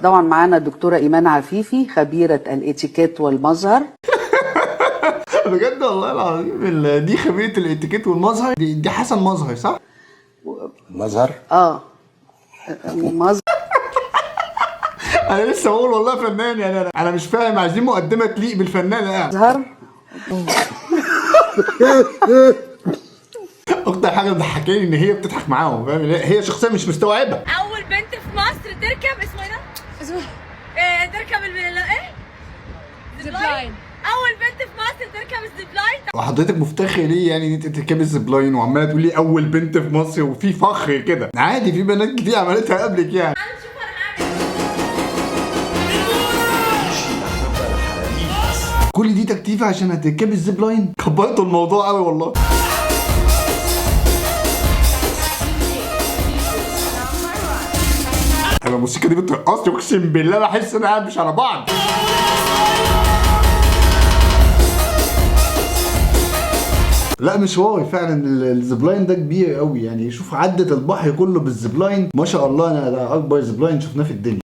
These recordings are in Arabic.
طبعا معانا الدكتورة إيمان عفيفي خبيرة الاتيكيت والمظهر. بجد والله العظيم دي خبيرة الاتيكيت والمظهر، دي حسن مظهر صح؟ مظهر؟ مظهر. انا لسه بقول والله فنان، يعني انا مش فاهم، عايزين مقدمة تليق بالفنان يعني. مظهر. اكتر حاجة مضحكاني ان هي بتضحك معاهم، فاهم؟ هي شخصية مش مستوعبة. اول بنت في مصر تركب اسمه ايه ده؟ تركب زيب لاين. اول بنت في مصر تركب الزيب لاين. وحضرتك مفتخر ليه يعني ان انت تركبي الزيب لاين وعماله تقولي اول بنت في مصر وفي فخر كده؟ عادي في بنات كتير عملتها قبلك يعني. كل دي تكتيفه عشان هتركبي الزيب لاين؟ كبرتوا الموضوع قوي والله. انا الموسيقى دي بترقصني اقسم بالله، بحس ان انا قاعد مش على بعض. لا مش واقعي فعلا، الزبلاين ده كبير قوي يعني. شوف عدت البحر كله بالزبلاين ما شاء الله، انا ده اكبر زبلاين شفناه في الدنيا.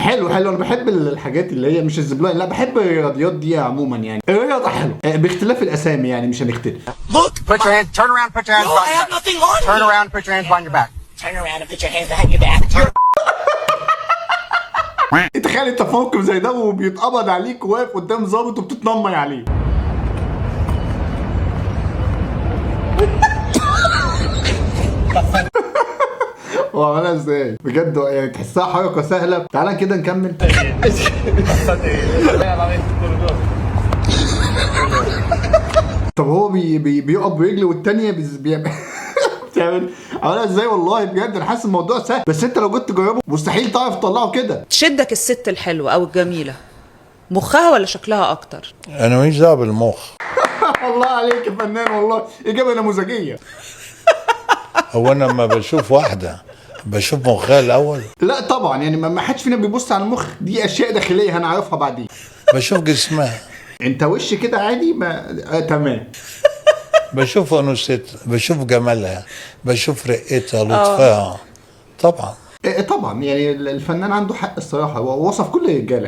حلو حلو، انا بحب الحاجات اللي هي مش الزبلاين، لا بحب الرياضيات دي عموما يعني. الرياضه حلوه باختلاف الاسامي يعني، مش هنختلف. Look! Put your hands, turn around, put your hands behind your back. I have nothing on me. Turn around, put your hands behind your back. Turn around and put your hands behind your back. تخيل انت في موقف زي ده وبيتقبض عليك واقف قدام ظابط وبتتنمي عليه. هو عملها ازاي؟ بجد يعني تحسها حركة سهلة. تعالى كده نكمل. طب هو بيقف برجل والتانية بتعمل عملها ازاي؟ والله بجد انا حاسس الموضوع سهل، بس انت لو جيت تجربه مستحيل تعرف تطلعه كده. تشدك الست الحلوة او الجميلة مخها ولا شكلها اكتر؟ انا ماليش دعوه بالمخ. الله عليك يا فنان والله، اجابه نموذجيه. هو انا لما بشوف واحده بشوف مخها الاول؟ لا طبعا يعني ما حدش فينا بيبص على المخ، دي اشياء داخليه هنعرفها بعدين. بشوف جسمها. انت وش كده عادي ما تمام. بشوف انوثتها، بشوف جمالها، بشوف رقتها، لطفها. طبعا طبعا يعني الفنان عنده حق الصراحه، هو وصف كل الرجاله يعني.